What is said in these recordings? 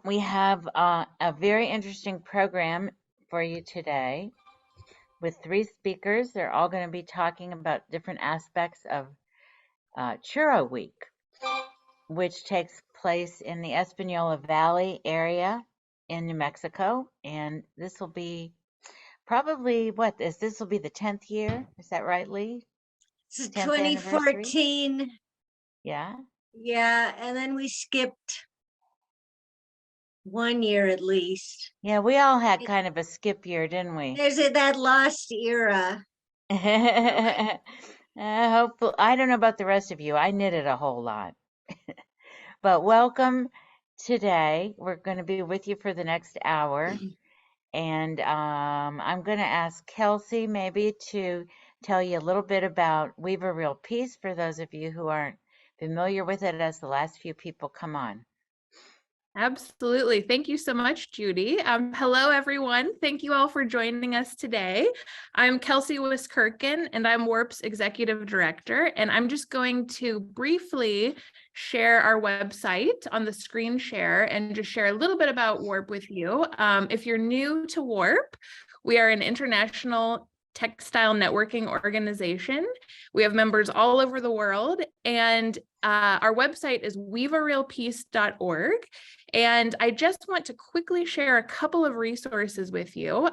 we have a very interesting program for you today with 3 speakers. They're all going to be talking about different aspects of Churro Week, which takes place in the Española Valley area in New Mexico. And this will be probably, this will be the 10th year. Is that right, Lee? It's 10th anniversary? 2014. Yeah. Yeah, and then we skipped 1 year at least. Yeah, we all had kind of a skip year, didn't we? There's that lost era. Hopefully, I don't know about the rest of you. I knitted a whole lot. But welcome today. We're going to be with you for the next hour. And I'm going to ask Kelsey maybe to tell you a little bit about Weave a Real Piece for those of you who aren't familiar with it as the last few people come on. Absolutely. Thank you so much, Judy. Hello, everyone. Thank you all for joining us today. I'm Kelsey Wiskirkin, and I'm WARP's Executive Director, and I'm just going to briefly share our website on the screen share and just share a little bit about WARP with you. If you're new to WARP, we are an international textile networking organization. We have members all over the world, and our website is weavearealpiece.org. And I just want to quickly share a couple of resources with you.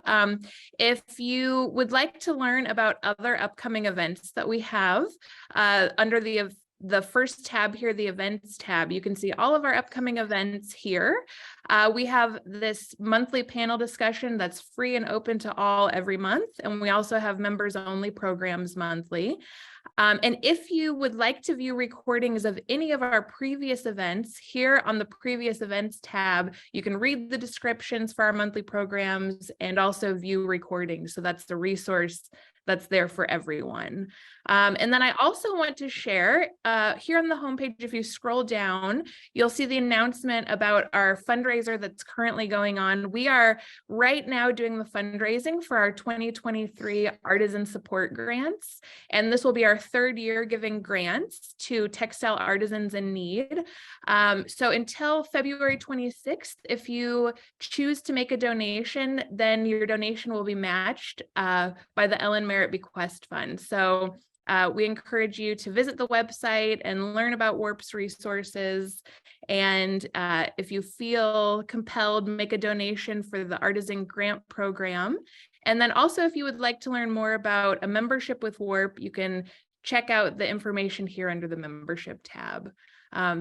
If you would like to learn about other upcoming events that we have under the first tab here, the events tab, you can see all of our upcoming events here. We have this monthly panel discussion that's free and open to all every month. And we also have members only programs monthly. And if you would like to view recordings of any of our previous events, here on the previous events tab, you can read the descriptions for our monthly programs and also view recordings. So that's the resource that's there for everyone. And then I also want to share here on the homepage, if you scroll down, you'll see the announcement about our fundraiser that's currently going on. We are right now doing the fundraising for our 2023 Artisan Support Grants. And this will be our 3rd year giving grants to textile artisans in need. So until February 26th, if you choose to make a donation, then your donation will be matched by the Ellen Merritt Bequest Fund. So we encourage you to visit the website and learn about WARP's resources. And if you feel compelled, make a donation for the Artisan Grant Program. And then also, if you would like to learn more about a membership with WARP, you can check out the information here under the membership tab.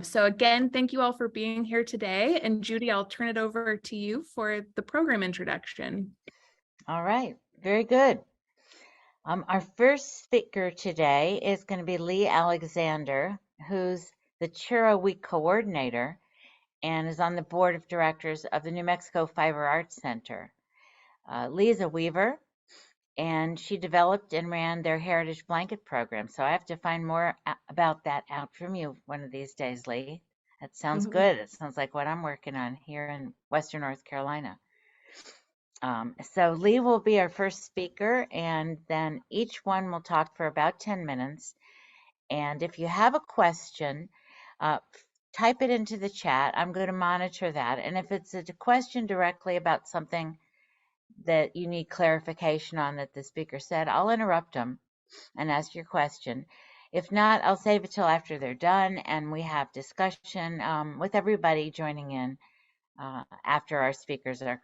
So again, thank you all for being here today. And Judy, I'll turn it over to you for the program introduction. All right, very good. Our first speaker today is going to be Lee Alexander, who's the Churro Week coordinator and is on the board of directors of the New Mexico Fiber Arts Center. Lee is a weaver, and she developed and ran their Heritage Blanket program. So I have to find more about that out from you one of these days, Lee. That sounds good. It sounds like what I'm working on here in Western North Carolina. So Lee will be our first speaker, and then each one will talk for about 10 minutes. And if you have a question, type it into the chat. I'm going to monitor that. And if it's a question directly about something that you need clarification on that the speaker said, I'll interrupt them and ask your question. If not, I'll save it till after they're done and we have discussion with everybody joining in after our speakers are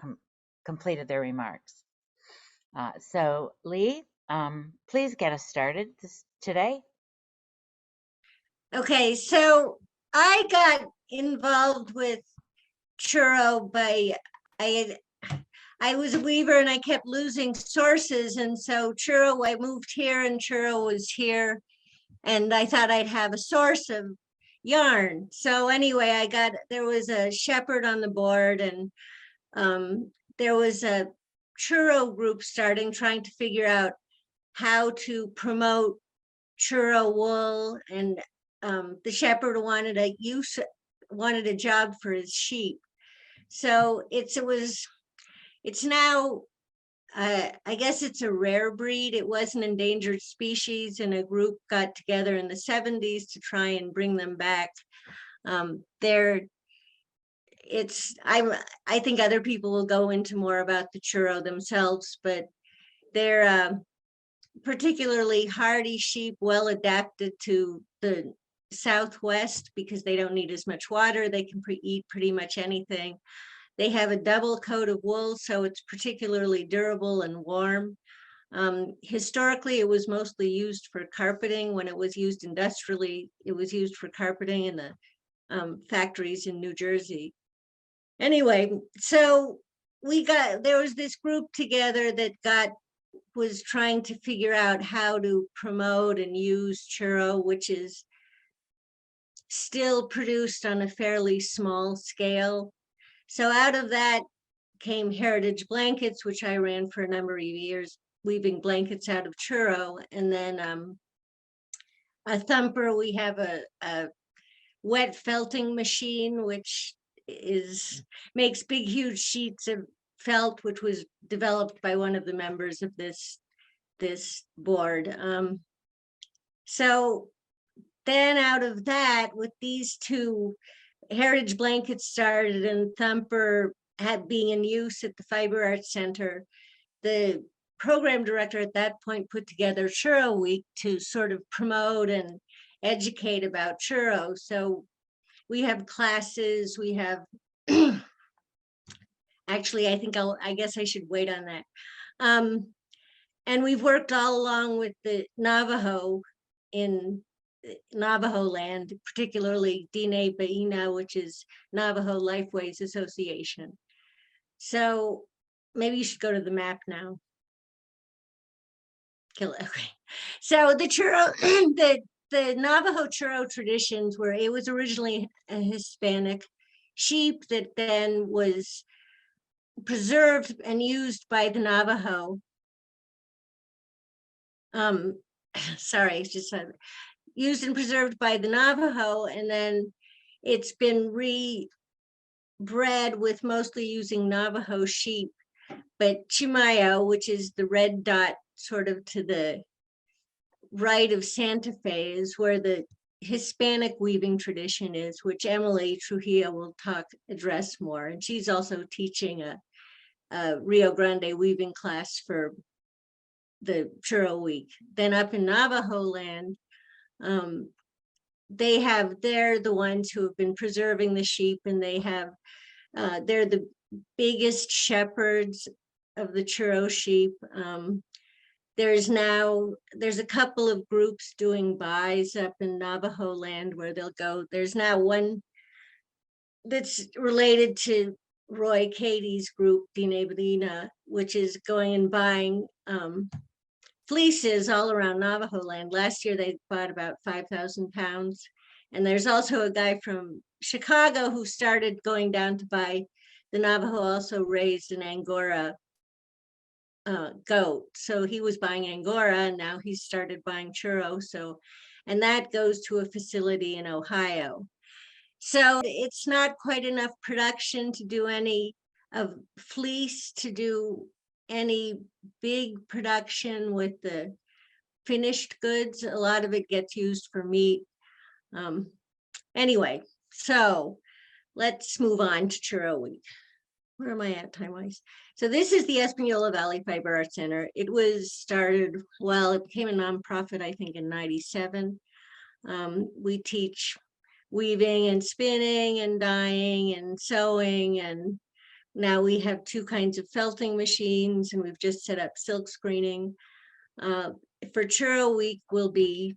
completed their remarks. So Lee, please get us started today. Okay, so I got involved with Churro by, I was a weaver and I kept losing sources. And so Churro, I moved here and Churro was here. And I thought I'd have a source of yarn. So anyway, there was a shepherd on the board, and there was a Churro group starting, trying to figure out how to promote Churro wool. And the shepherd wanted a job for his sheep. So it's now, I guess it's a rare breed. It was an endangered species, and a group got together in the 70s to try and bring them back. I think other people will go into more about the churro themselves, but they're particularly hardy sheep, well adapted to the Southwest because they don't need as much water. They can eat pretty much anything. They have a double coat of wool, so it's particularly durable and warm. Historically, it was mostly used for carpeting. When it was used industrially, it was used for carpeting in the factories in New Jersey. Anyway, so there was this group together that was trying to figure out how to promote and use churro, which is still produced on a fairly small scale. So out of that came Heritage Blankets, which I ran for a number of years, weaving blankets out of churro. And then a thumper, we have a wet felting machine, which makes big, huge sheets of felt, which was developed by one of the members of this board. So then out of that, with these two, Heritage Blankets started and Thumper being in use at the Fiber Arts Center, the program director at that point put together Churro Week to sort of promote and educate about churro. So we have classes, we have, actually, I guess I should wait on that. And we've worked all along with the Navajo in Navajo land, particularly Dine Baina, which is Navajo Lifeways Association. So maybe you should go to the map now. Okay. So the churro, the Navajo churro traditions it was originally a Hispanic sheep that then was preserved and used by the Navajo. Sorry, it's just used and preserved by the Navajo, and then it's been rebred with mostly using Navajo sheep. But Chimayo, which is the red dot sort of to the right of Santa Fe, is where the Hispanic weaving tradition is, which Emily Trujillo will address more. And she's also teaching a Rio Grande weaving class for the Churro Week. Then up in Navajo land, they're the ones who have been preserving the sheep, and they're the biggest shepherds of the churro sheep. There's a couple of groups doing buys up in Navajo land where they'll go. There's now one that's related to Roy Katie's group, Dine Badina, which is going and buying fleeces all around Navajo land. Last year they bought about 5,000 pounds. And there's also a guy from Chicago who started going down to buy. The Navajo also raised an Angora goat. So he was buying Angora, and now he's started buying churro. And that goes to a facility in Ohio. So it's not quite enough production to do any of fleece, to do any big production with the finished goods. A lot of it gets used for meat. Anyway, so let's move on to Churro Week. Where am I at time-wise? So this is the Española Valley Fiber Arts Center. It was started, it became a nonprofit, I think, in '97. We teach weaving and spinning and dyeing and sewing, and now we have two kinds of felting machines, and we've just set up silk screening. For Churro Week, we'll be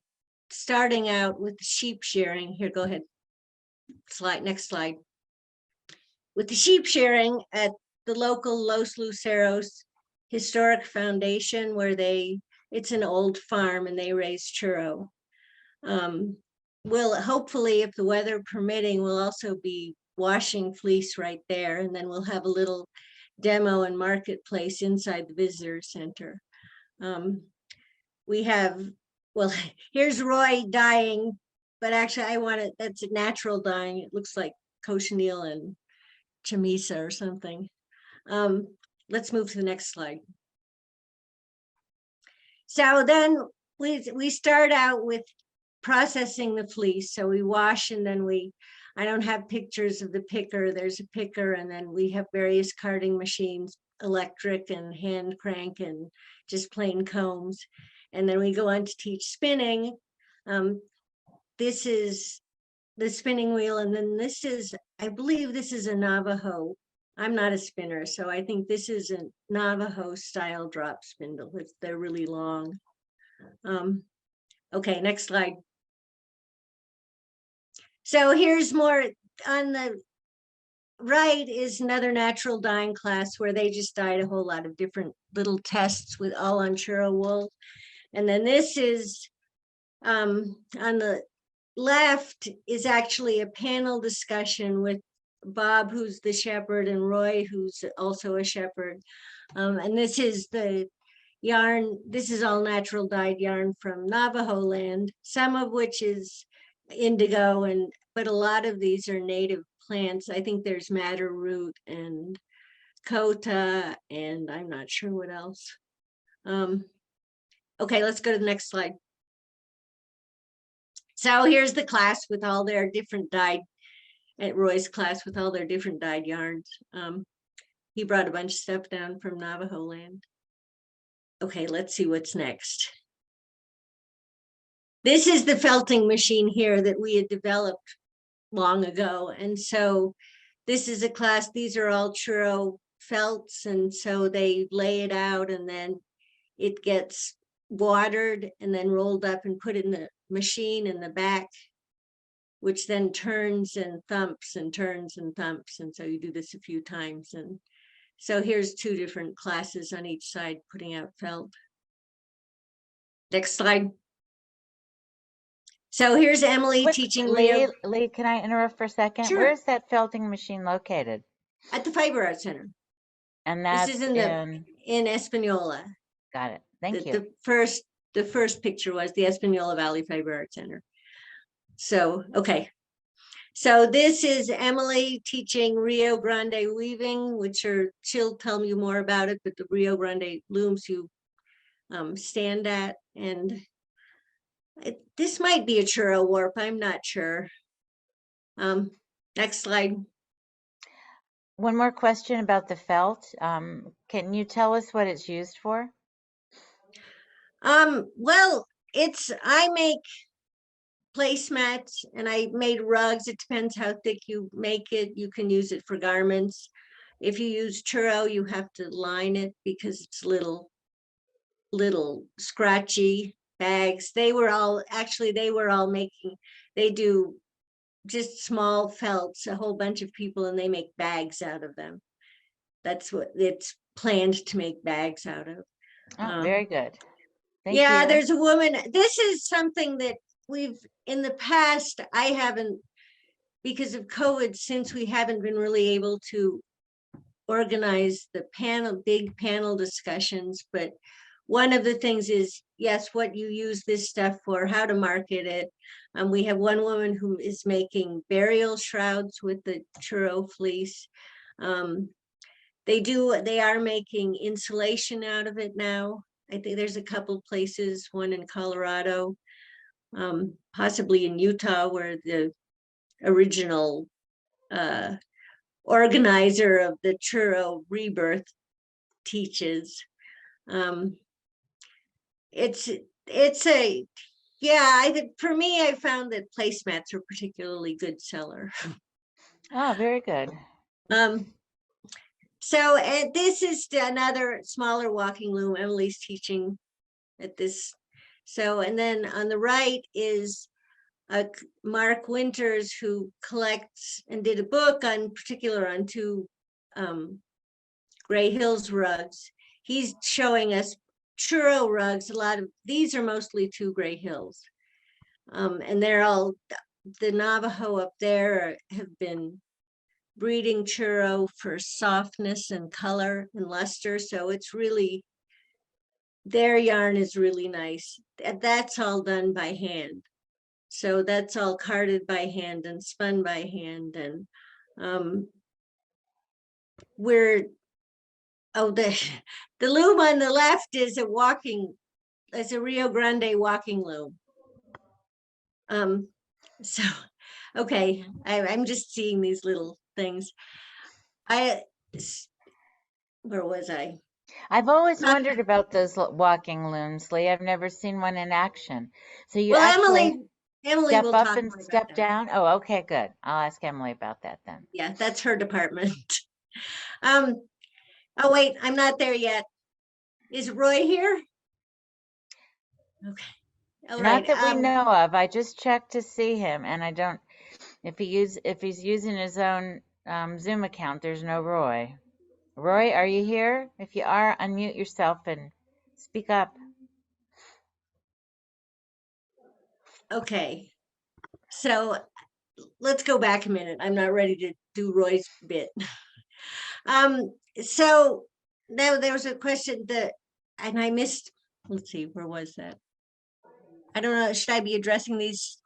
starting out with sheep shearing. Here, go ahead. Next slide. With the sheep shearing at the local Los Luceros Historic Foundation, where it's an old farm and they raise churro. We'll hopefully, if the weather permitting, we'll also be washing fleece right there, and then we'll have a little demo and marketplace inside the visitor center. We have, here's Roy dyeing, but actually that's a natural dyeing. It looks like cochineal and chamisa or something. Let's move to the next slide. So then we start out with processing the fleece. So we wash, and then we I don't have pictures of the picker. There's a picker, and then we have various carding machines, electric and hand crank and just plain combs. And then we go on to teach spinning. This is the spinning wheel, and then this is, I believe this is a Navajo. I'm not a spinner, so I think this is a Navajo style drop spindle. They're really long. Okay, next slide. So here's more. On the right is another natural dyeing class where they just dyed a whole lot of different little tests with all on churro wool. And then this is on the left is actually a panel discussion with Bob, who's the shepherd, and Roy, who's also a shepherd. And this is the yarn. This is all natural dyed yarn from Navajo land, some of which is indigo, but a lot of these are native plants. I think there's madder root and kota, and I'm not sure what else. Okay, let's go to the next slide. So here's the class with all their different dyed, at Roy's class with all their different dyed yarns. He brought a bunch of stuff down from Navajo land. Okay, let's see what's next. This is the felting machine here that we had developed long ago. And so this is a class, these are all churro felts. And so they lay it out, and then it gets watered and then rolled up and put in the machine in the back, which then turns and thumps and turns and thumps. And so you do this a few times. And so here's two different classes on each side putting out felt. Next slide. So here's Emily teaching Rio. Lee, can I interrupt for a second? Sure. Where's that felting machine located? At the Fiber Art Center. And that's This is in Española. Got it. Thank you. The first picture was the Española Valley Fiber Art Center. So, okay. So this is Emily teaching Rio Grande weaving, which she'll tell you more about it, but the Rio Grande looms you stand at. And this might be a churro warp, I'm not sure. Next slide. One more question about the felt. Can you tell us what it's used for? Well, I make placemats and I made rugs. It depends how thick you make it. You can use it for garments. If you use churro, you have to line it because it's little scratchy bags. They were all making, they do just small felts, a whole bunch of people, and they make bags out of them. That's what it's planned to make bags out of. Oh, very good. Thank yeah, you. there's a woman. This is something that we've, in the past, I haven't, because of COVID, since we haven't been really able to organize the big panel discussions, but one of the things is, yes, what you use this stuff for, how to market it. We have one woman who is making burial shrouds with the churro fleece. They are making insulation out of it now. I think there's a couple places, one in Colorado, possibly in Utah, where the original organizer of the churro rebirth teaches. For me, I found that placemats are particularly good seller. Oh, very good. So this is another smaller walking loom. Emily's teaching at this. So, and then on the right is Mark Winters, who collects and did a book on two Gray Hills rugs. He's showing us churro rugs. A lot of these are mostly 2 Gray Hills. And they're all, the Navajo up there have been breeding churro for softness and color and luster. So it's really, their yarn is really nice. That's all done by hand. So that's all carded by hand and spun by hand. And the loom on the left is a Rio Grande walking loom. Okay, I'm just seeing these little things. Where was I? I've always wondered about those walking looms, Lee. I've never seen one in action. So you Well, actually Emily step will up talk and more about step that. down? Oh, okay, good. I'll ask Emily about that then. Yeah, that's her department. Oh wait, I'm not there yet. Is Roy here? Okay. All Not right. that we know of. I just checked to see him, and I don't. If he's using his own Zoom account, there's no Roy. Roy, are you here? If you are, unmute yourself and speak up. Okay. So let's go back a minute. I'm not ready to do Roy's bit. So now there was a question and I missed, let's see, where was that? I don't know, should I be addressing these?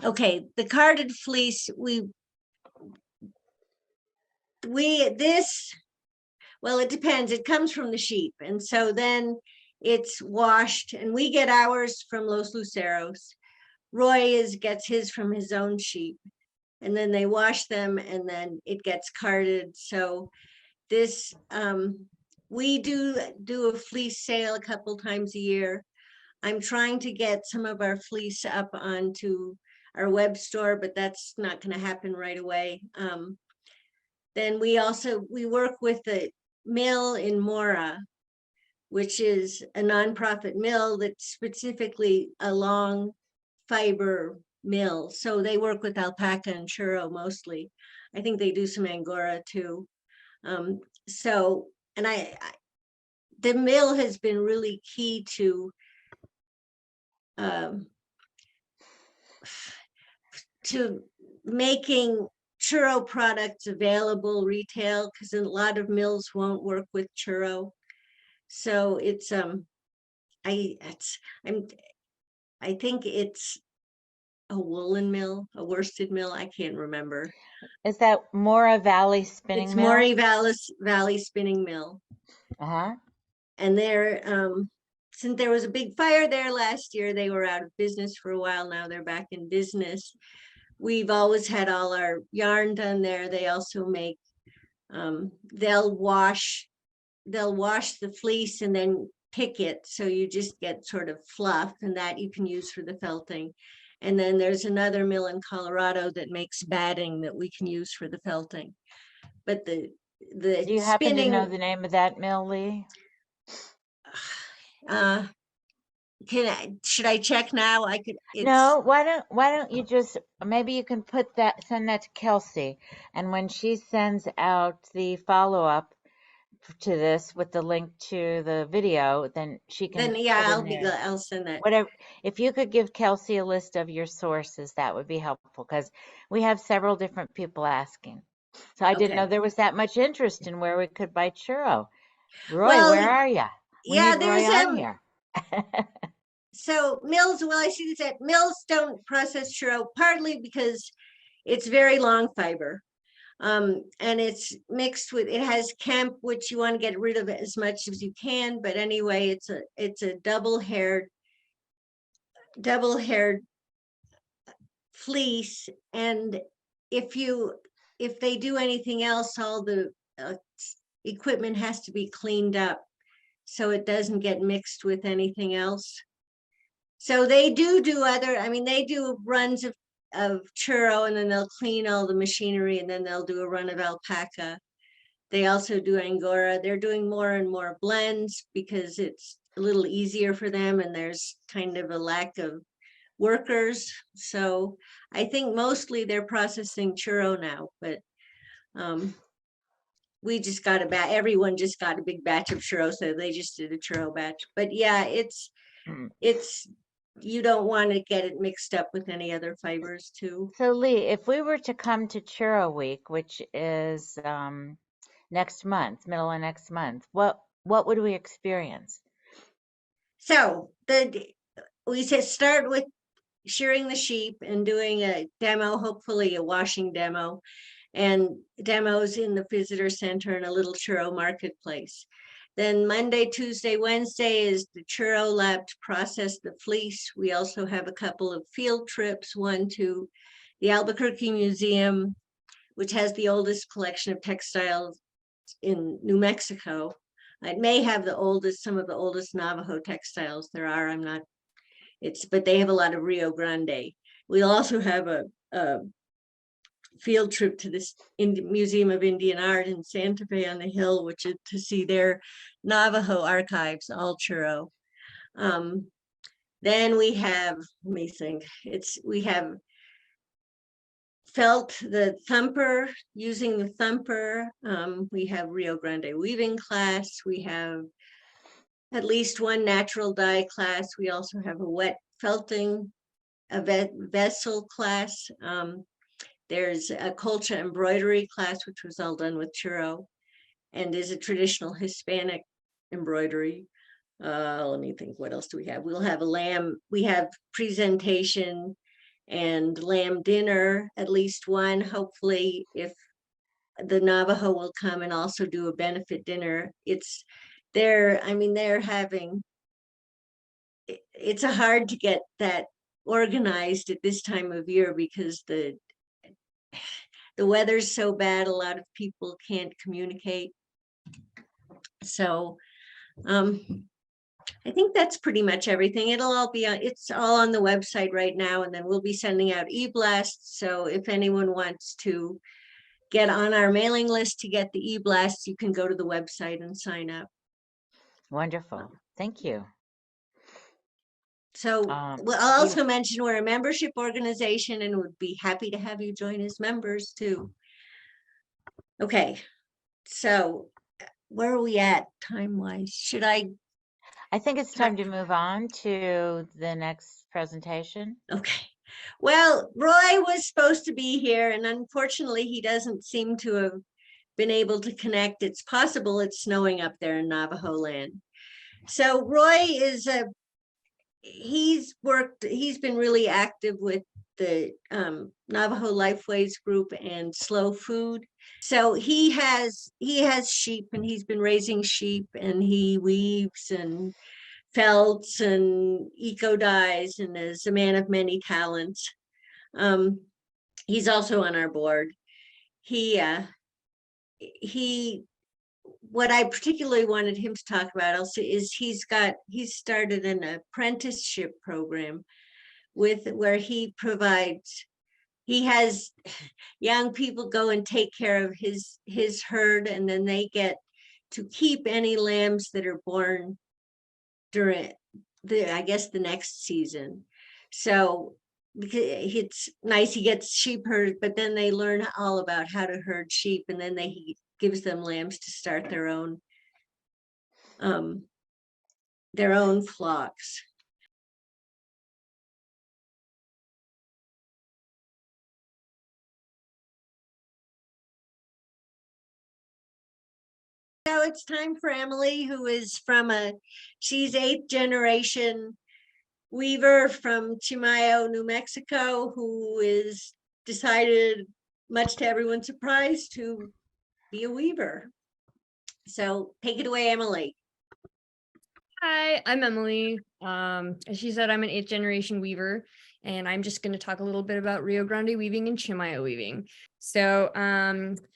Okay, the carded fleece, well, it depends. It comes from the sheep. And so then it's washed and we get ours from Los Luceros. Roy gets his from his own sheep. And then they wash them and then it gets carded. So this, we do a fleece sale a couple times a year. I'm trying to get some of our fleece up onto our web store, but that's not going to happen right away. Then we work with the mill in Mora, which is a nonprofit mill that's specifically a long fiber mill. So they work with alpaca and churro mostly. I think they do some Angora too. So, and the mill has been really key to making churro products available retail, because a lot of mills won't work with churro. So it's I think it's a woolen mill, a worsted mill. I can't remember. Is that Mora Valley Spinning It's Mill? Maury Valley Spinning Mill. Uh-huh. And since there was a big fire there last year, they were out of business for a while. Now they're back in business. We've always had all our yarn done there. They also make, they'll wash the fleece and then pick it. So you just get sort of fluff, and that you can use for the felting. And then there's another mill in Colorado that makes batting that we can use for the felting. But the Do you happen to know the name of that mill, Lee? Should I check now? No, why don't you just, maybe you can send that to Kelsey, and when she sends out the follow-up to this with the link to the video, then she can I'll send that. Whatever. If you could give Kelsey a list of your sources, that would be helpful, because we have several different people asking. So I didn't know there was that much interest in where we could buy churro. Roy, where are you? We need Roy on here. So mills, I see that mills don't process churro, partly because it's very long fiber. And it's mixed with, it has hemp, which you want to get rid of as much as you can. But anyway, it's a double-haired fleece. And if they do anything else, all the equipment has to be cleaned up so it doesn't get mixed with anything else. So they do they do runs of churro, and then they'll clean all the machinery, and then they'll do a run of alpaca. They also do Angora. They're doing more and more blends because it's a little easier for them, and there's kind of a lack of workers. So I think mostly they're processing churro now, but we just got everyone just got a big batch of churro, so they just did a churro batch. But yeah, it's you don't want to get it mixed up with any other fibers too. So Lee, if we were to come to Churro Week, which is next month, middle of next month, what would we experience? So we said start with shearing the sheep and doing a demo, hopefully a washing demo, and demos in the visitor center and a little churro marketplace. Then Monday, Tuesday, Wednesday is the churro lab to process the fleece. We also have a couple of field trips, one to the Albuquerque Museum, which has the oldest collection of textiles in New Mexico. It may have some of the oldest Navajo textiles there are. I'm not, but they have a lot of Rio Grande. We'll also have a field trip to this Museum of Indian Art in Santa Fe on the Hill, which is to see their Navajo archives, all Churro. Then we have, let me think, we have felt the thumper, using the thumper. We have Rio Grande weaving class. We have at least one natural dye class. We also have a wet felting, a vessel class. There's a colcha embroidery class, which was all done with Churro and is a traditional Hispanic embroidery. Let me think, what else do we have? We'll have we have presentation and lamb dinner, at least one, hopefully, if the Navajo will come and also do a benefit dinner. They're having, it's hard to get that organized at this time of year because the weather's so bad, a lot of people can't communicate. So I think that's pretty much everything. It'll all be on, it's all on the website right now, and then we'll be sending out e-blasts. So if anyone wants to get on our mailing list to get the e-blasts, you can go to the website and sign up. Wonderful. Thank you. So I'll also mention we're a membership organization and would be happy to have you join as members too. Okay, so where are we at time-wise? Should I think it's time to move on to the next presentation. Okay. Well, Roy was supposed to be here, and unfortunately, he doesn't seem to have been able to connect. It's possible it's snowing up there in Navajo land. So Roy is he's been really active with the Navajo Lifeways group and Slow Food. So he has sheep, and he's been raising sheep, and he weaves and felts and eco dyes, and is a man of many talents. He's also on our board. What I particularly wanted him to talk about also is he's started an apprenticeship program where he has young people go and take care of his herd, and then they get to keep any lambs that are born during the next season. So because it's nice, he gets sheep herd, but then they learn all about how to herd sheep, and then he gives them lambs to start their own flocks. Now it's time for Emily, who is she's 8th generation weaver from Chimayo, New Mexico, who is decided, much to everyone's surprise, to be a weaver. So take it away, Emily. Hi, I'm Emily. As she said, I'm an 8th generation weaver, and I'm just going to talk a little bit about Rio Grande weaving and Chimayo weaving. So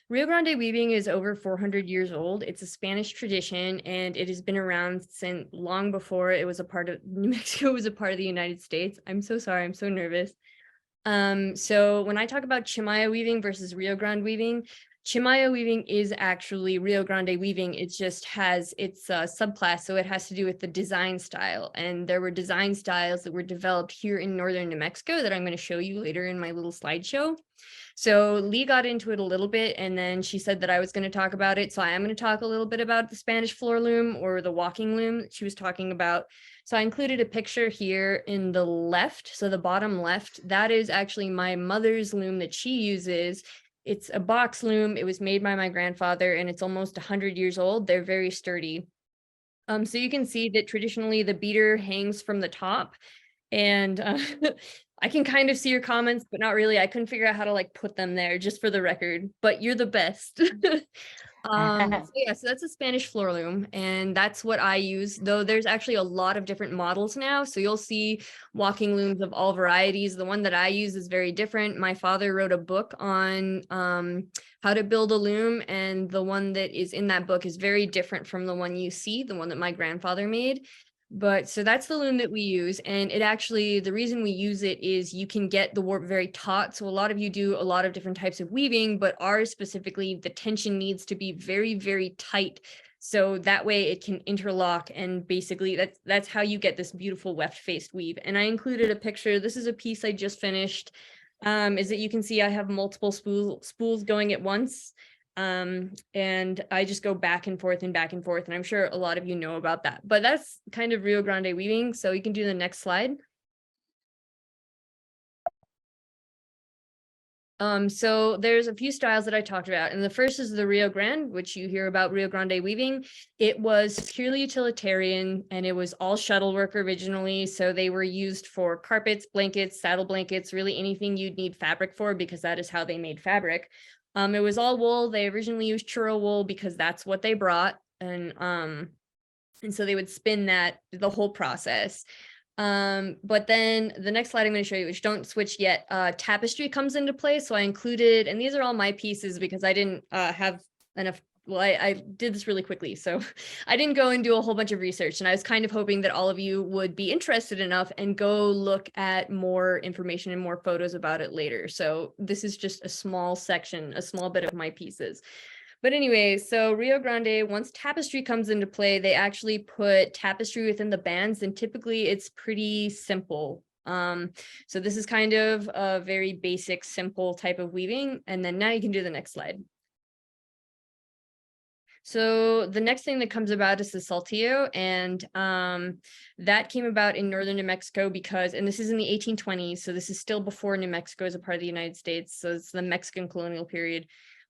Rio Grande weaving is over 400 years old. It's a Spanish tradition, and it has been around since long before it was a part of New Mexico was a part of the United States. I'm so sorry. I'm so nervous. So when I talk about Chimayo weaving versus Rio Grande weaving, Chimayo weaving is actually Rio Grande weaving. It just has its subclass, so it has to do with the design style. And there were design styles that were developed here in northern New Mexico that I'm going to show you later in my little slideshow. So Lee got into it a little bit, and then she said that I was going to talk about it. So I am going to talk a little bit about the Spanish floor loom, or the walking loom that she was talking about. So I included a picture here in the left. So the bottom left, that is actually my mother's loom that she uses. It's a box loom. It was made by my grandfather, and it's almost 100 years old. They're very sturdy. So you can see that traditionally the beater hangs from the top, and I can kind of see your comments, but not really. I couldn't figure out how to put them there, just for the record, but you're the best. So that's a Spanish floor loom, and that's what I use, though there's actually a lot of different models now. So you'll see walking looms of all varieties. The one that I use is very different. My father wrote a book on how to build a loom, and the one that is in that book is very different from the one you see, the one that my grandfather made. But so that's the loom that we use. And it actually, the reason we use it is you can get the warp very taut. So a lot of you do a lot of different types of weaving, but ours specifically, the tension needs to be very, very tight. So that way it can interlock, and basically that's how you get this beautiful weft-faced weave. And I included a picture. This is a piece I just finished. Is that you can see I have multiple spools going at once. And I just go back and forth, and I'm sure a lot of you know about that, but that's kind of Rio Grande weaving. So you can do the next slide. So there's a few styles that I talked about, and the first is the Rio Grande, which you hear about Rio Grande weaving. It was purely utilitarian, and it was all shuttle work originally. So they were used for carpets, blankets, saddle blankets, really anything you'd need fabric for, because that is how they made fabric. It was all wool. They originally used churro wool because that's what they brought. And so they would spin that the whole process. But then the next slide I'm going to show you, which don't switch yet, tapestry comes into play. So I included, and these are all my pieces because I didn't have enough. Well, I did this really quickly, so I didn't go and do a whole bunch of research, and I was kind of hoping that all of you would be interested enough and go look at more information and more photos about it later. So this is just a small section, a small bit of my pieces. But anyway, so Rio Grande, once tapestry comes into play, they actually put tapestry within the bands, and typically it's pretty simple. So this is kind of a very basic, simple type of weaving. And then now you can do the next slide. So the next thing that comes about is the saltillo, and that came about in northern New Mexico because, and this is in the 1820s, so this is still before New Mexico is a part of the United States, so it's the Mexican colonial period,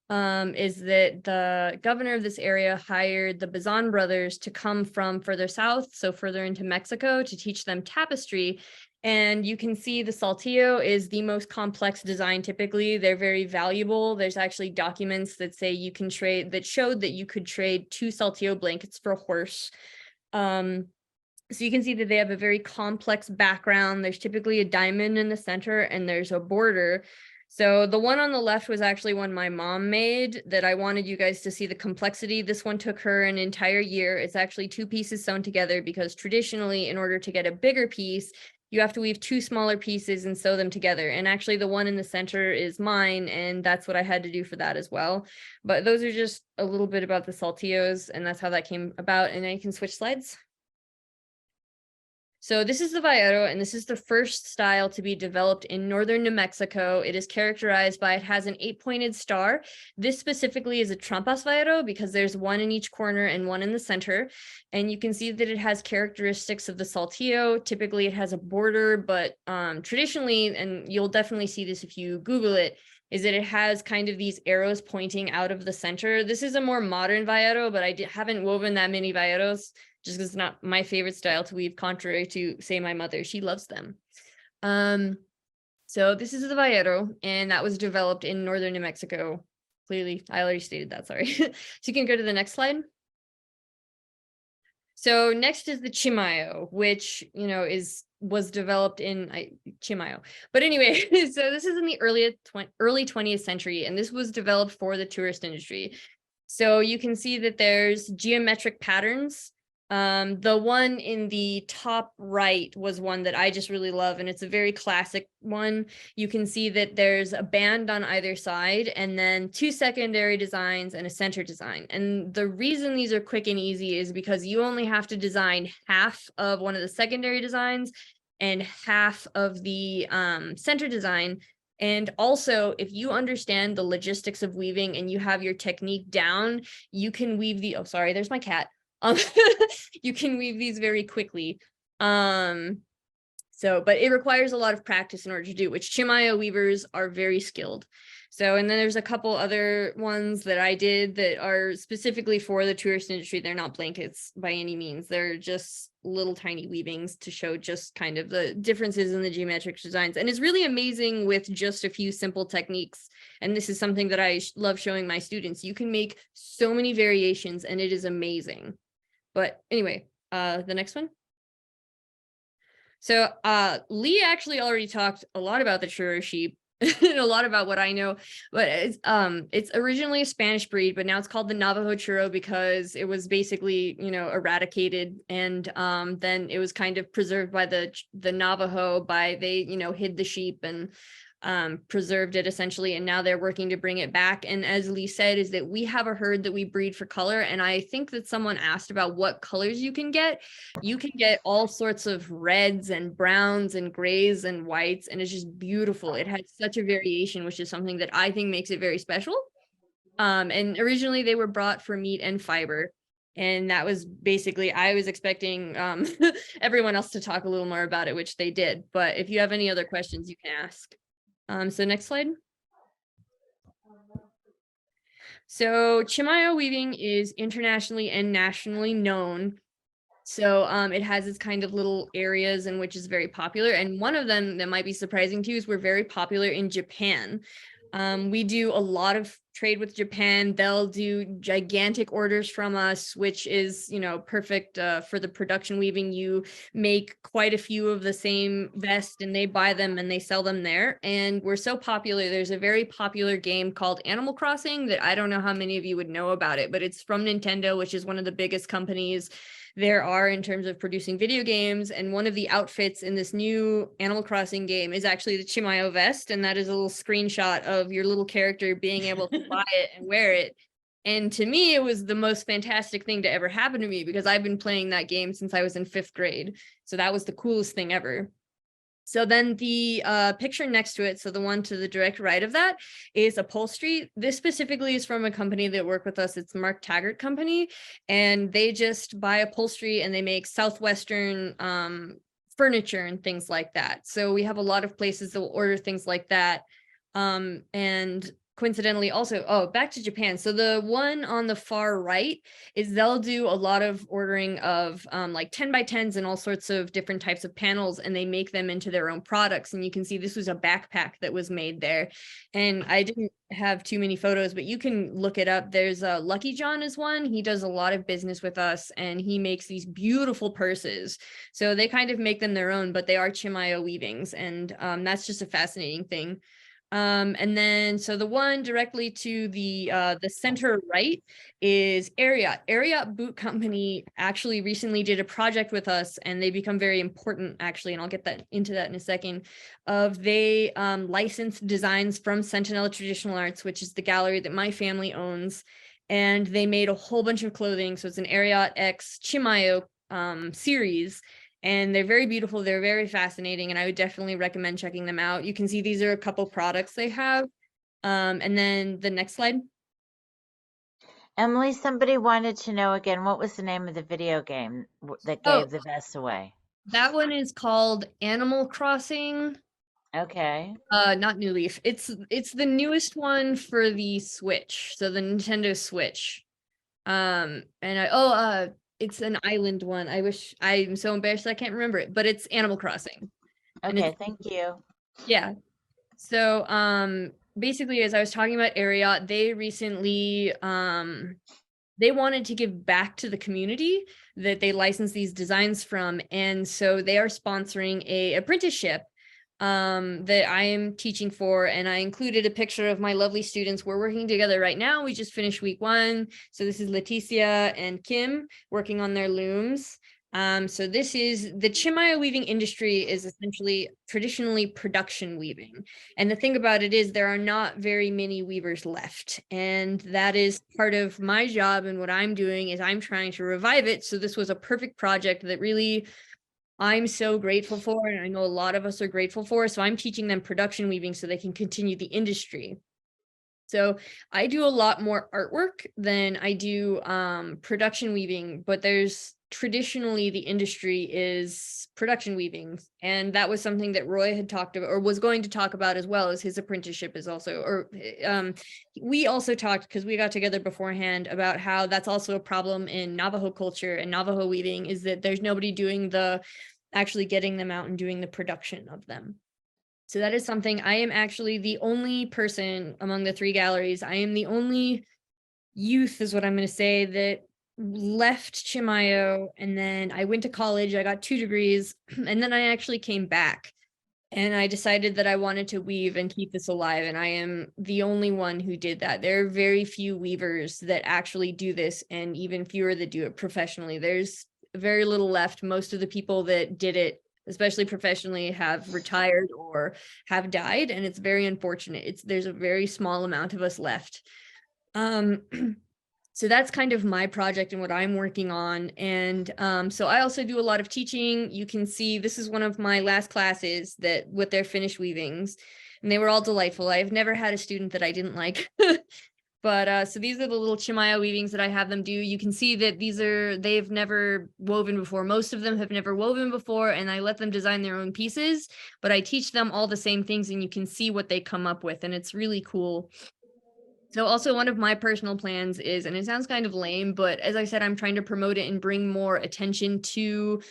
is that the governor of this area hired the Bazan brothers to come from further south, so further into Mexico, to teach them tapestry. And you can see the saltillo is the most complex design. Typically, they're very valuable. There's actually documents that say you can trade, that showed that you could trade 2 saltillo blankets for a horse. So you can see that they have a very complex background. There's typically a diamond in the center, and there's a border. So the one on the left was actually one my mom made that I wanted you guys to see the complexity. This one took her an entire year. It's actually 2 pieces sewn together, because traditionally, in order to get a bigger piece, you have to weave 2 smaller pieces and sew them together. And actually the one in the center is mine, and that's what I had to do for that as well. But those are just a little bit about the saltillos, and that's how that came about. And now you can switch slides. So this is the vallero, and this is the first style to be developed in northern New Mexico. It is characterized by, it has an 8-pointed star. This specifically is a trompas vallero because there's 1 in each corner and 1 in the center. And you can see that it has characteristics of the saltillo. Typically it has a border, but traditionally, and you'll definitely see this if you Google it, is that it has kind of these arrows pointing out of the center. This is a more modern vallero, but I haven't woven that many valleros, just because it's not my favorite style to weave, contrary to, say, my mother. She loves them. So this is the vallero, and that was developed in northern New Mexico. Clearly, I already stated that, sorry. So you can go to the next slide. So next is the chimayo, which, you know, was developed in Chimayo. But anyway, so this is in the early 20th century, and this was developed for the tourist industry. So you can see that there's geometric patterns. The one in the top right was one that I just really love, and it's a very classic one. You can see that there's a band on either side, and then 2 secondary designs and a center design. And the reason these are quick and easy is because you only have to design half of one of the secondary designs and half of the center design. And also, if you understand the logistics of weaving and you have your technique down, you can weave the, oh, sorry, there's my cat. You can weave these very quickly. So So, but it requires a lot of practice in order to do, which Chimayo weavers are very skilled. So, and then there's a couple other ones that I did that are specifically for the tourist industry. They're not blankets by any means. They're just little tiny weavings to show just kind of the differences in the geometric designs. And it's really amazing with just a few simple techniques. And this is something that I love showing my students. You can make so many variations and it is amazing. But anyway, the next one. So Lee actually already talked a lot about the Churro sheep and a lot about what I know, but it's originally a Spanish breed, but now it's called the Navajo-Churro because it was basically, you know, eradicated, and then it was kind of preserved by the Navajo they, you know, hid the sheep and preserved it essentially, and now they're working to bring it back. And as Lee said, is that we have a herd that we breed for color, and I think that someone asked about what colors you can get. You can get all sorts of reds and browns and grays and whites, and it's just beautiful. It has such a variation, which is something that I think makes it very special. And originally they were brought for meat and fiber, and that was basically, I was expecting everyone else to talk a little more about it, which they did, but if you have any other questions you can ask. So next slide. So Chimayo weaving is internationally and nationally known. So it has its kind of little areas in which is very popular. And one of them that might be surprising to you is we're very popular in Japan. We do a lot of trade with Japan. They'll do gigantic orders from us, which is, you know, perfect for the production weaving. You make quite a few of the same vest and they buy them and they sell them there. And we're so popular. There's a very popular game called Animal Crossing that I don't know how many of you would know about it, but it's from Nintendo, which is one of the biggest companies there are in terms of producing video games. And one of the outfits in this new Animal Crossing game is actually the Chimayo vest. And that is a little screenshot of your little character being able to buy it and wear it. And to me, it was the most fantastic thing to ever happen to me because I've been playing that game since I was in 5th grade. So that was the coolest thing ever. So then the picture next to it, so the one to the direct right of that, is upholstery. This specifically is from a company that worked with us. It's Mark Taggart Company, and they just buy upholstery and they make Southwestern furniture and things like that. So we have a lot of places that will order things like that. And coincidentally also, back to Japan. So the one on the far right is they'll do a lot of ordering of like 10 by 10s and all sorts of different types of panels, and they make them into their own products. And you can see this was a backpack that was made there. And I didn't have too many photos, but you can look it up. There's Lucky John is one. He does a lot of business with us and he makes these beautiful purses. So they kind of make them their own, but they are Chimayo weavings. And that's just a fascinating thing. And then, so the one directly to the center right is Ariat. Ariat Boot Company actually recently did a project with us, and they become very important actually, and I'll get into that in a second. They licensed designs from Sentinella Traditional Arts, which is the gallery that my family owns, and they made a whole bunch of clothing. So it's an Ariat X Chimayo series. And they're very beautiful. They're very fascinating. And I would definitely recommend checking them out. You can see these are a couple products they have. And then the next slide. Emily, somebody wanted to know again, what was the name of the video game that gave the vest away? That one is called Animal Crossing. Okay. Not New Leaf. It's the newest one for the Switch. So the Nintendo Switch. It's an island one. I'm so embarrassed I can't remember it, but it's Animal Crossing. Okay, thank you. Yeah. So basically, as I was talking about Ariat, they recently they wanted to give back to the community that they licensed these designs from. And so they are sponsoring a apprenticeship that I am teaching for, and I included a picture of my lovely students. We're working together right now. We just finished week 1. So this is Leticia and Kim working on their looms. So this is the Chimayo weaving industry is essentially traditionally production weaving. And the thing about it is there are not very many weavers left. And that is part of my job. And what I'm doing is I'm trying to revive it. So this was a perfect project that really I'm so grateful for, and I know a lot of us are grateful for. So I'm teaching them production weaving so they can continue the industry. So I do a lot more artwork than I do production weaving, but there's traditionally the industry is production weaving. And that was something that Roy had talked about, or was going to talk about, as well as his apprenticeship is also, or we also talked, because we got together beforehand, about how that's also a problem in Navajo culture and Navajo weaving, is that there's nobody doing actually getting them out and doing the production of them. So that is something. I am actually the only person among the 3 galleries. I am the only youth, is what I'm going to say, that left Chimayo, and then I went to college. I got 2 degrees, and then I actually came back, and I decided that I wanted to weave and keep this alive. And I am the only one who did that. There are very few weavers that actually do this, and even fewer that do it professionally. There's very little left. Most of the people that did it, especially professionally, have retired or have died, and it's very unfortunate. There's a very small amount of us left. So that's kind of my project and what I'm working on. And so I also do a lot of teaching. You can see this is one of my last classes that with their finished weavings, and they were all delightful. I've never had a student that I didn't like. But so these are the little Chimayo weavings that I have them do. You can see that they've never woven before. Most of them have never woven before, and I let them design their own pieces, but I teach them all the same things, and you can see what they come up with, and it's really cool. So also one of my personal plans is, and it sounds kind of lame, but as I said, I'm trying to promote it and bring more attention to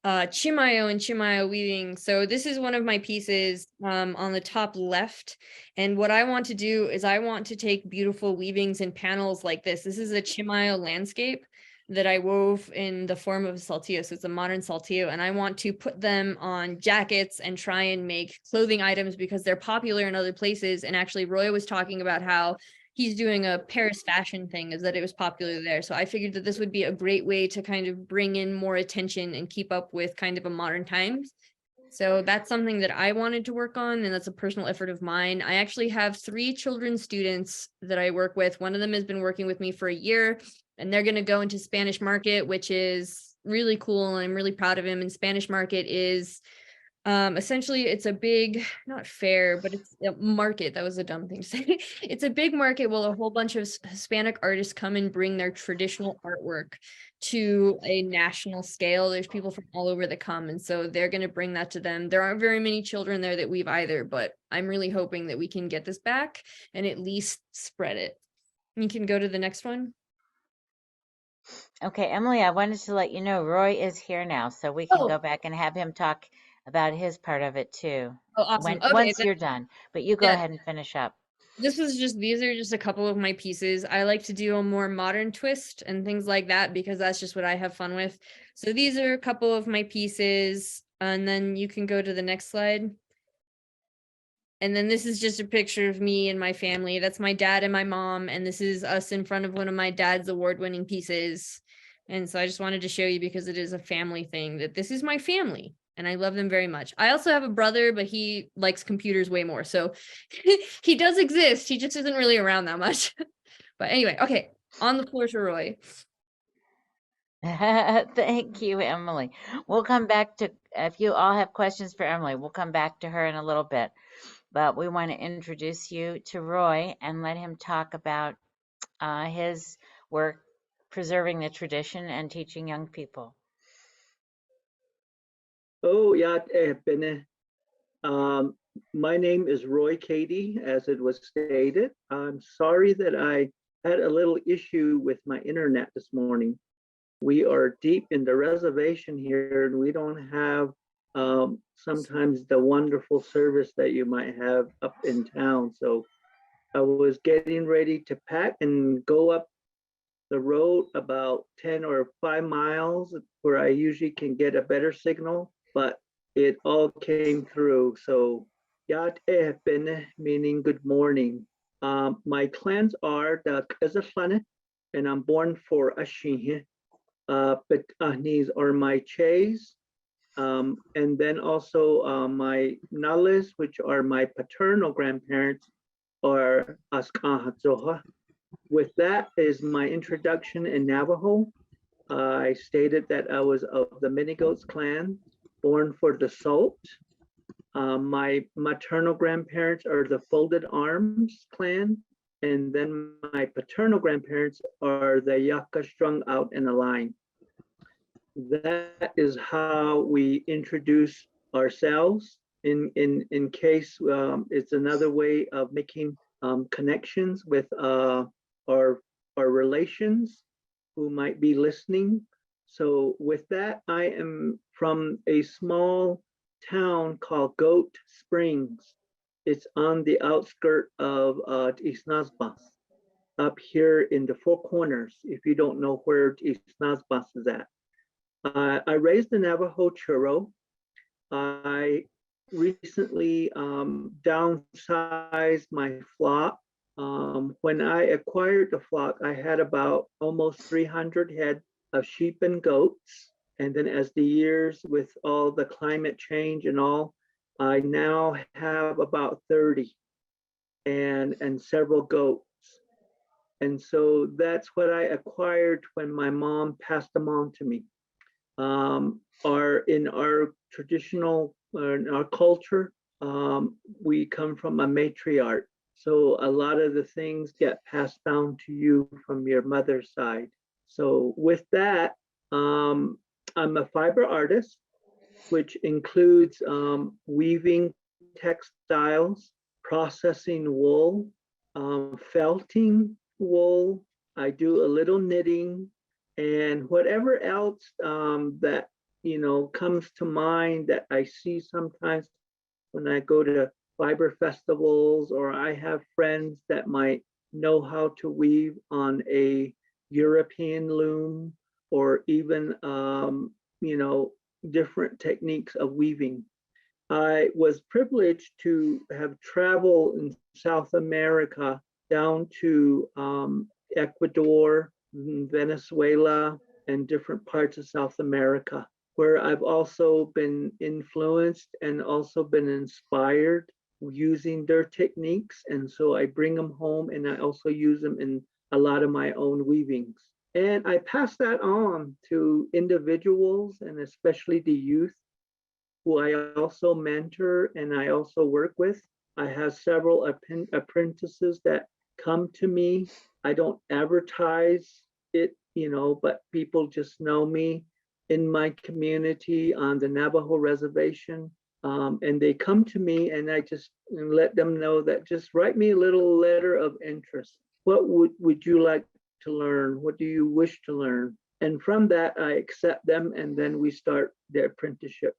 Chimayo and Chimayo weaving. So this is one of my pieces on the top left. And what I want to do is I want to take beautiful weavings and panels like this. This is a Chimayo landscape that I wove in the form of a saltillo. So it's a modern saltillo, and I want to put them on jackets and try and make clothing items because they're popular in other places. And actually Roy was talking about how he's doing a Paris fashion thing, is that it was popular there. So I figured that this would be a great way to kind of bring in more attention and keep up with kind of a modern times. So that's something that I wanted to work on, and that's a personal effort of mine. I actually have 3 children's students that I work with. One of them has been working with me for a year, and they're going to go into Spanish market, which is really cool. And I'm really proud of him. And Spanish market is essentially it's a big, not fair, but it's a market. That was a dumb thing to say. It's a big market where a whole bunch of Hispanic artists come and bring their traditional artwork to a national scale. There's people from all over that come, and so they're going to bring that to them. There aren't very many children there that weave either, but I'm really hoping that we can get this back and at least spread it. You can go to the next one. Okay, Emily, I wanted to let you know Roy is here now, so we can go back and have him talk about his part of it too. Oh, awesome. Okay, once you're done, but you go ahead and finish up. These are just a couple of my pieces. I like to do a more modern twist and things like that because that's just what I have fun with. So these are a couple of my pieces, and then you can go to the next slide. And then this is just a picture of me and my family. That's my dad and my mom, and this is us in front of one of my dad's award-winning pieces. And so I just wanted to show you because it is a family thing, that this is my family. And I love them very much. I also have a brother, but he likes computers way more. So he does exist. He just isn't really around that much. But anyway, okay. On the floor to Roy. Thank you, Emily. We'll come back to, if you all have questions for Emily, we'll come back to her in a little bit. But we want to introduce you to Roy and let him talk about his work preserving the tradition and teaching young people. Oh, yeah, my name is Roy Cady, as it was stated. I'm sorry that I had a little issue with my internet this morning. We are deep in the reservation here, and we don't have sometimes the wonderful service that you might have up in town. So I was getting ready to pack and go up the road about 10 or 5 miles where I usually can get a better signal, but it all came through. So Yat Ben, meaning good morning. My clans are the Kazaflane, and I'm born for Ashihe. But these are my Chays. And then also my Nalis, which are my paternal grandparents, are Askahatzoha. With that is my introduction in Navajo. I stated that I was of the Minigoats clan, born for the Salt. My maternal grandparents are the Folded Arms clan, and then my paternal grandparents are the Yaka strung out in a line. that is how we introduce ourselves in case it's another way of making connections with our relations who might be listening. So with that, I am from a small town called Goat Springs. It's on the outskirt of Isnazbas, up here in the Four Corners, if you don't know where Isnazbas is at. I raised the Navajo-Churro. I recently downsized my flock. When I acquired the flock, I had about almost 300 head of sheep and goats. And then as the years with all the climate change and all, I now have about 30 and several goats. And so that's what I acquired when my mom passed them on to me. In our traditional, in our culture, we come from a matriarch. So a lot of the things get passed down to you from your mother's side. So with that, I'm a fiber artist, which includes weaving textiles, processing wool, felting wool. I do a little knitting, and whatever else that comes to mind that I see sometimes when I go to fiber festivals, or I have friends that might know how to weave on a European loom, or even different techniques of weaving. I was privileged to have traveled in South America down to Ecuador, Venezuela, and different parts of South America, where I've also been influenced and also been inspired using their techniques. And so I bring them home and I also use them in a lot of my own weavings. And I pass that on to individuals and especially the youth who I also mentor and I also work with. I have several apprentices that come to me. I don't advertise it, but people just know me in my community on the Navajo reservation. And they come to me and I just let them know that just write me a little letter of interest. What would you like to learn? What do you wish to learn? And from that, I accept them and then we start their apprenticeship.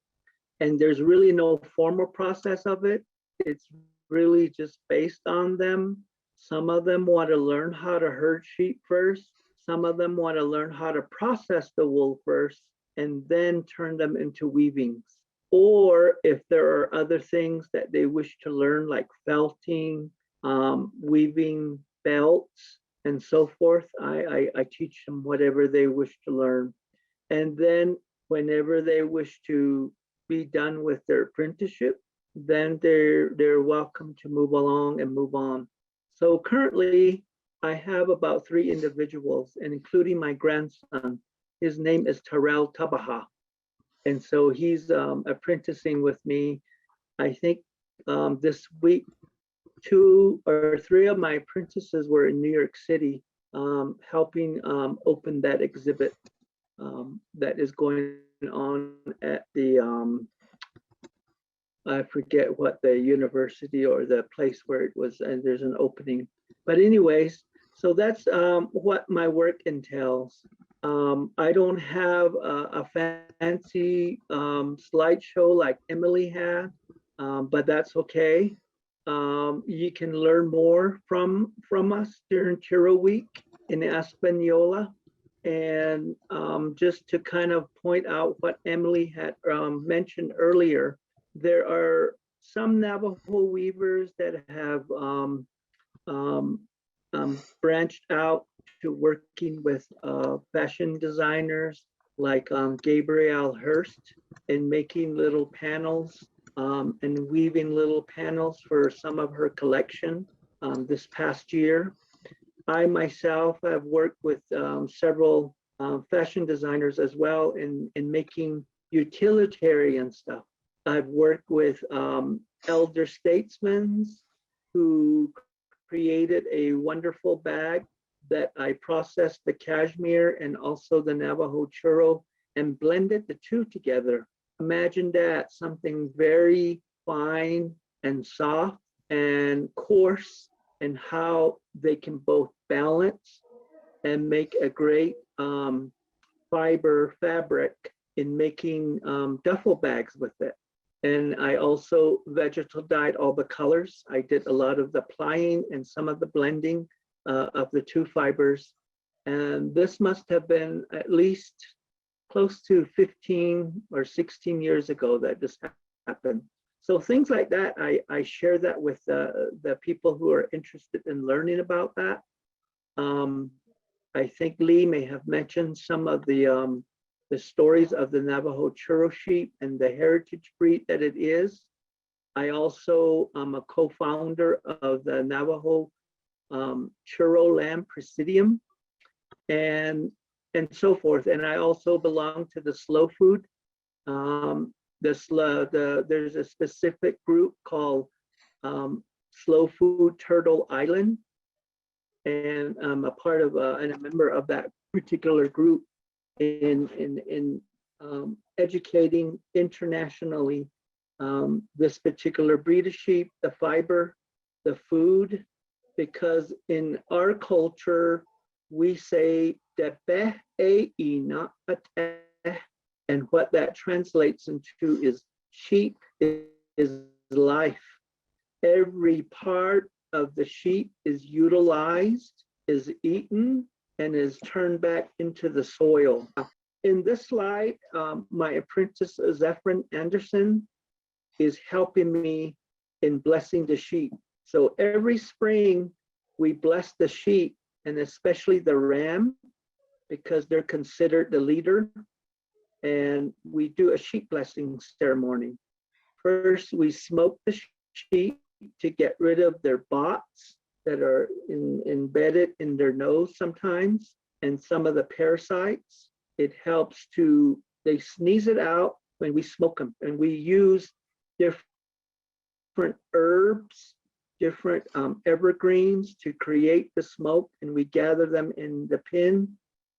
And there's really no formal process of it. It's really just based on them. Some of them want to learn how to herd sheep first. Some of them want to learn how to process the wool first and then turn them into weavings. Or if there are other things that they wish to learn, like felting, weaving belts, and so forth, I teach them whatever they wish to learn. And then whenever they wish to be done with their apprenticeship, then they're welcome to move along and move on. So currently, I have about 3 individuals, and including my grandson. His name is Terrell Tabaha. And so he's apprenticing with me. I think this week, 2 or 3 of my apprentices were in New York City helping open that exhibit that is going on at the, I forget what the university or the place where it was, and there's an opening. But anyways, so that's what my work entails. I don't have a fancy slideshow like Emily had, but that's okay. You can learn more from us during Churro Week in Española. And just to kind of point out what Emily had mentioned earlier, there are some Navajo weavers that have branched out to working with fashion designers like Gabrielle Hurst in making little panels and weaving little panels for some of her collection this past year. I myself have worked with several fashion designers as well in making utilitarian stuff. I've worked with elder statesmen who created a wonderful bag that I processed the cashmere and also the Navajo-Churro and blended the two together. Imagine that, something very fine and soft and coarse, and how they can both balance and make a great fiber fabric in making duffel bags with it. And I also vegetal dyed all the colors. I did a lot of the plying and some of the blending of the two fibers. And this must have been at least close to 15 or 16 years ago that this happened. So things like that, I share that with the people who are interested in learning about that. I think Lee may have mentioned some of the stories of the Navajo-Churro sheep and the heritage breed that it is. I also am a co-founder of the Navajo-Churro Lamb Presidium and so forth. And I also belong to the Slow Food. There's a specific group called Slow Food Turtle Island. And I'm a part of and a member of that particular group in educating internationally this particular breed of sheep, the fiber, the food, because in our culture, we say, and what that translates into is sheep is life. Every part of the sheep is utilized, is eaten, and is turned back into the soil. In this slide, my apprentice, Zephyrin Anderson, is helping me in blessing the sheep. So every spring, we bless the sheep, and especially the ram, because they're considered the leader. And we do a sheep blessing ceremony. First, we smoke the sheep to get rid of their bots that are embedded in their nose sometimes, and some of the parasites. It helps to, they sneeze it out when we smoke them, and we use different herbs, different evergreens to create the smoke, and we gather them in the pin.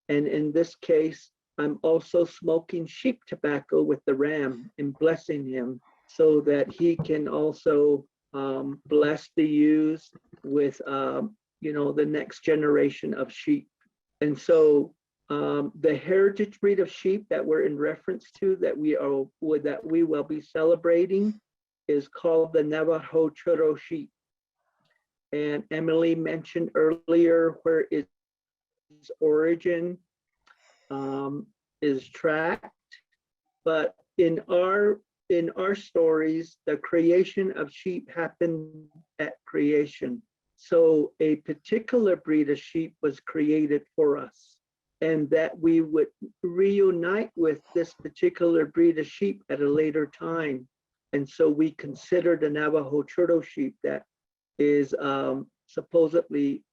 And in this case, I'm also smoking sheep tobacco with the ram and blessing him so that he can also bless the ewes with, the next generation of sheep. And so the heritage breed of sheep that we're in reference to that we will be celebrating is called the Navajo-Churro sheep. And Emily mentioned earlier where its origin is tracked, but in our stories, the creation of sheep happened at creation. So a particular breed of sheep was created for us, and that we would reunite with this particular breed of sheep at a later time. And so we consider the Navajo-Churro sheep that is supposedly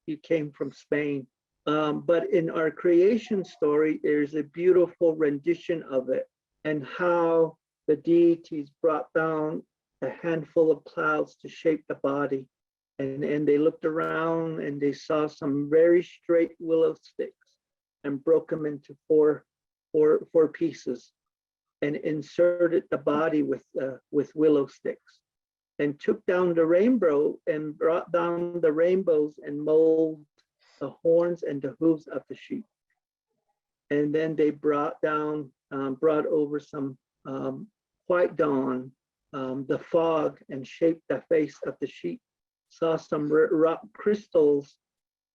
it came from Spain. But in our creation story, there's a beautiful rendition of it and how the deities brought down a handful of clouds to shape the body. And they looked around and they saw some very straight willow sticks and broke them into four pieces and inserted the body with willow sticks, and took down the rainbow and brought down the rainbows and molded the horns and the hooves of the sheep. And then they brought over some white dawn, the fog, and shaped the face of the sheep. Saw some rock crystals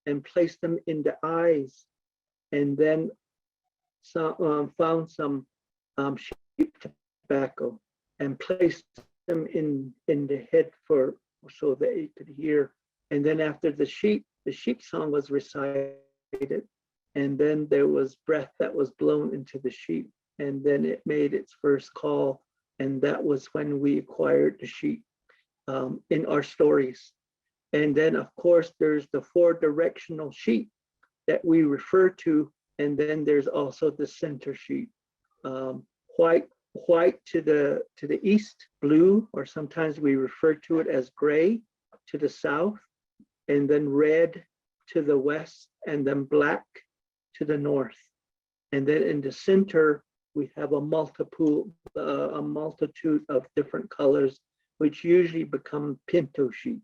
and placed them in the eyes, and then found some sheep tobacco and placed them in the head so they could hear. And then after the sheep song was recited, and then there was breath that was blown into the sheep, and then it made its first call, and that was when we acquired the sheep in our stories. And then of course there's the four directional sheep that we refer to, and then there's also the center sheep, white to the east, blue, or sometimes we refer to it as gray to the south, and then red to the west, and then black to the north. And then in the center, we have a multitude of different colors, which usually become pinto sheep.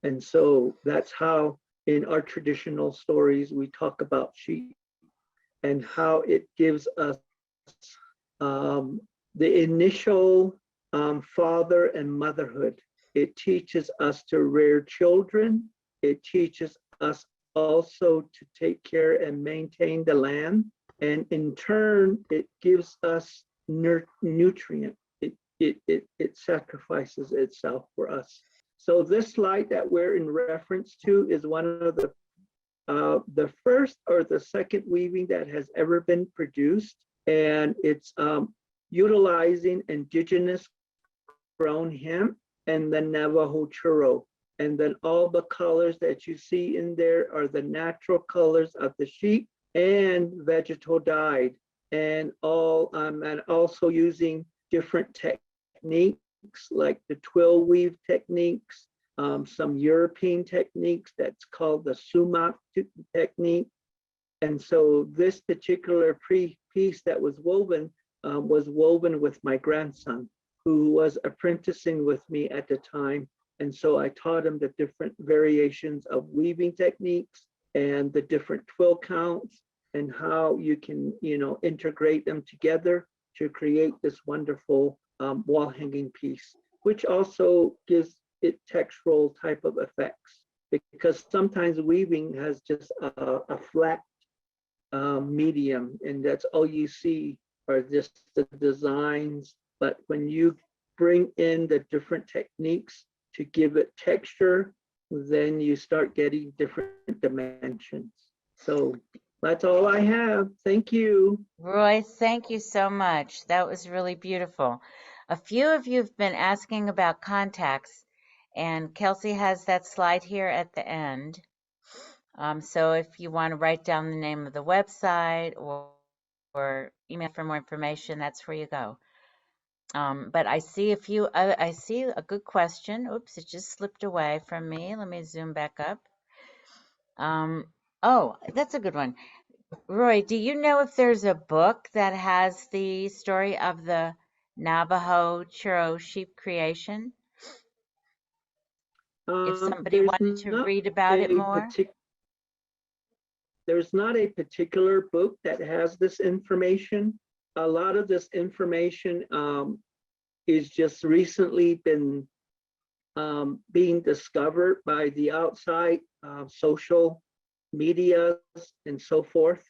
And so that's how in our traditional stories, we talk about sheep and how it gives us the initial father and motherhood. It teaches us to rear children. It teaches us also to take care and maintain the land. And in turn, it gives us nutrient. It sacrifices itself for us. So this slide that we're in reference to is one of the first or the second weaving that has ever been produced. And it's utilizing indigenous grown hemp and the Navajo-Churro. And then all the colors that you see in there are the natural colors of the sheep and vegetal dyed, and also using different techniques like the twill weave techniques, some European techniques that's called the sumac technique. And so this particular piece that was woven with my grandson, who was apprenticing with me at the time. And so I taught him the different variations of weaving techniques and the different twill counts and how you can, integrate them together to create this wonderful wall hanging piece, which also gives it textural type of effects, because sometimes weaving has just a flat medium, and that's all you see are just the designs. But when you bring in the different techniques to give it texture, then you start getting different dimensions. So that's all I have. Thank you. Roy, thank you so much. That was really beautiful. A few of you have been asking about contacts, and Kelsey has that slide here at the end. So if you want to write down the name of the website or email for more information, that's where you go. But I see I see a good question. Oops, it just slipped away from me. Let me zoom back up. Oh, that's a good one. Roy, do you know if there's a book that has the story of the Navajo-Churro sheep creation? If somebody wanted to read about it more? There's not a particular book that has this information. A lot of this information is just recently been being discovered by the outside social medias and so forth.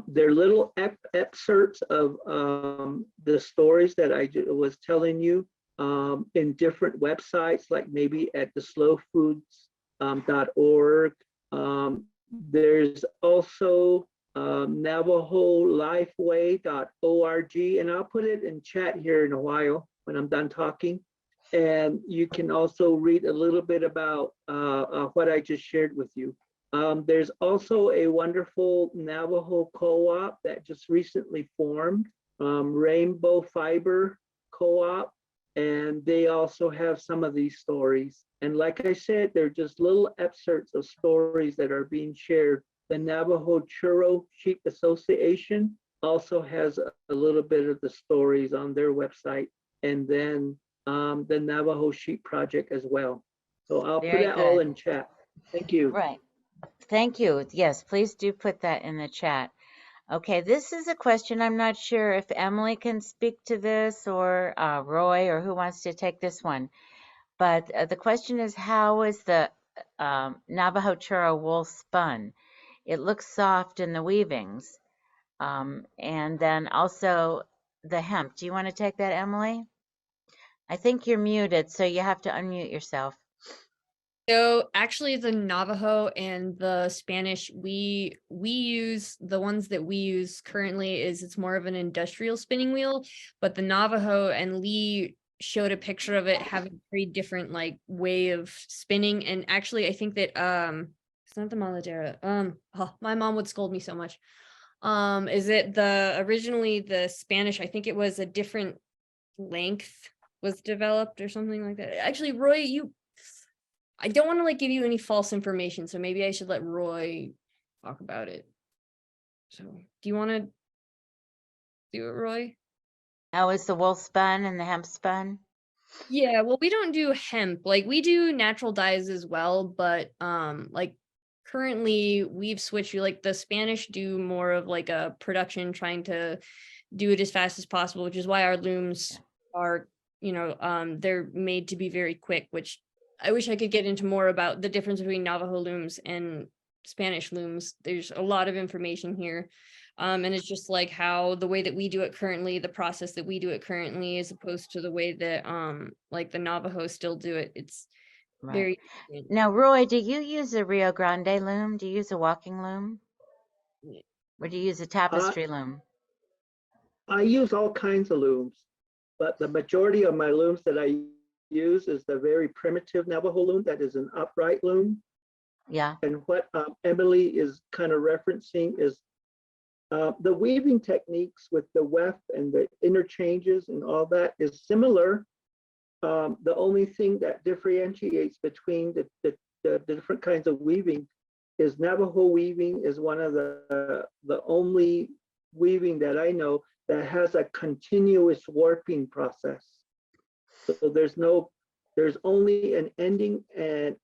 They're little excerpts of the stories that I was telling you in different websites, like maybe at the slowfoods.org. There's also NavajoLifeway.org, and I'll put it in chat here in a while when I'm done talking. And you can also read a little bit about what I just shared with you. There's also a wonderful Navajo co-op that just recently formed, Rainbow Fiber Co-op, and they also have some of these stories. And like I said, they're just little excerpts of stories that are being shared. The Navajo-Churro Sheep Association also has a little bit of the stories on their website, and then the Navajo Sheep Project as well. So I'll put that all in chat. Thank you. Right. Thank you. Yes, please do put that in the chat. Okay, this is a question. I'm not sure if Emily can speak to this, or Roy, or who wants to take this one. But the question is, how is the Navajo-Churro wool spun? It looks soft in the weavings. And then also the hemp. Do you want to take that, Emily? I think you're muted, so you have to unmute yourself. So actually the Navajo and the Spanish, we use, the ones that we use currently it's more of an industrial spinning wheel, but the Navajo and Lee showed a picture of it having a very different way of spinning. And actually I think that it's not the Maladera. My mom would scold me so much. Is it originally the Spanish, I think it was a different length was developed or something like that. Actually, Roy, I don't want to give you any false information, so maybe I should let Roy talk about it. So do you want to do it, Roy? How is the wool spun and the hemp spun? Yeah, well, we don't do hemp. Like we do natural dyes as well, but like currently we've switched. Like the Spanish do more of like a production, trying to do it as fast as possible, which is why our looms are, they're made to be very quick, which I wish I could get into more about the difference between Navajo looms and Spanish looms. There's a lot of information here. And it's just like how the way that we do it currently, the process that we do it currently, as opposed to the way that like the Navajo still do it. It's Right. very different. Now, Roy, do you use a Rio Grande loom? Do you use a walking loom? Or do you use a tapestry loom? I use all kinds of looms, but the majority of my looms that I use is the very primitive Navajo loom that is an upright loom. Yeah. And what Emily is kind of referencing is the weaving techniques with the weft and the interchanges and all that is similar. The only thing that differentiates between the different kinds of weaving is Navajo weaving is one of the only weaving that I know that has a continuous warping process. So there's only an ending and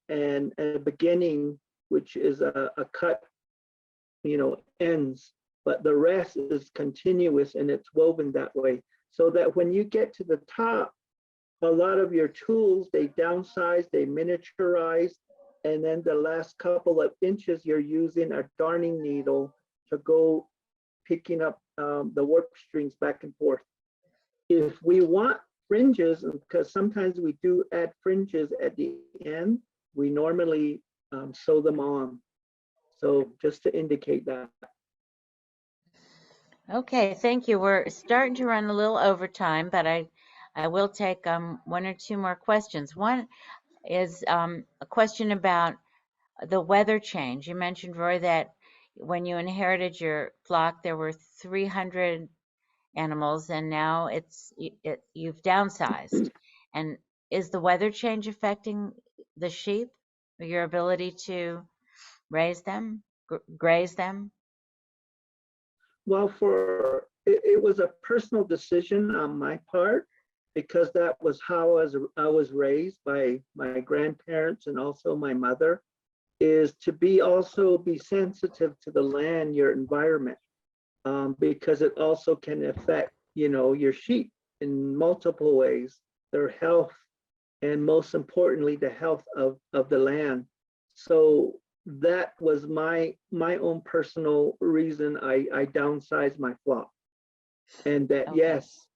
a beginning, which is a cut, ends, but the rest is continuous and it's woven that way. So that when you get to the top, a lot of your tools, they downsize, they miniaturize, and then the last couple of inches, you're using a darning needle to go picking up the warp strings back and forth. If we want fringes, because sometimes we do add fringes at the end, we normally sew them on. So just to indicate that. Okay, thank you. We're starting to run a little over time, but I will take one or two more questions. One is a question about the weather change. You mentioned, Roy, that when you inherited your flock, there were 300 animals, and now you've downsized. And is the weather change affecting the sheep, or your ability to raise them, graze them? Well, it was a personal decision on my part, because that was how I was raised by my grandparents and also my mother, is to also be sensitive to the land, your environment, because it also can affect, your sheep in multiple ways, their health, and most importantly, the health of the land. So that was my own personal reason I downsized my flock. And that, Okay. yes,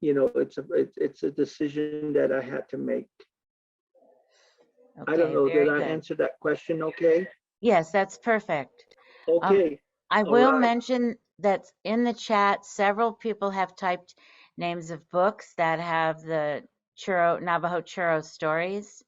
it's a decision that I had to make. I don't know, did I answer that question okay? Yes, that's perfect. Okay. I all will right. mention that in the chat, several people have typed names of books that have the Navajo-Churro stories.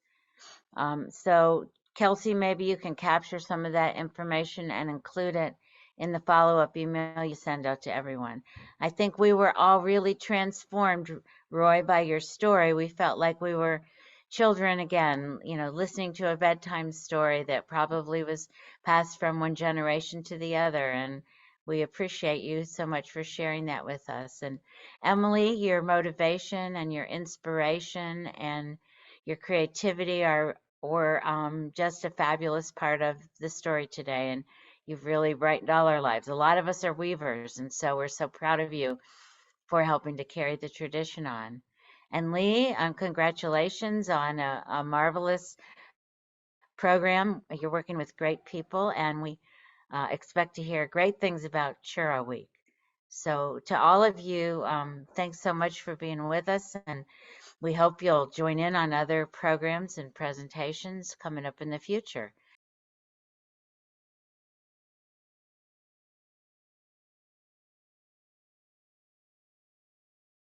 So Kelsey, maybe you can capture some of that information and include it in the follow-up email you send out to everyone. I think we were all really transformed, Roy, by your story. We felt like we were children again, listening to a bedtime story that probably was passed from one generation to the other. And we appreciate you so much for sharing that with us. And Emily, your motivation and your inspiration and your creativity were just a fabulous part of the story today. And you've really brightened all our lives. A lot of us are weavers, and so we're so proud of you for helping to carry the tradition on. And Lee, congratulations on a marvelous program. You're working with great people, and we expect to hear great things about Churro Week. So to all of you, thanks so much for being with us, and we hope you'll join in on other programs and presentations coming up in the future.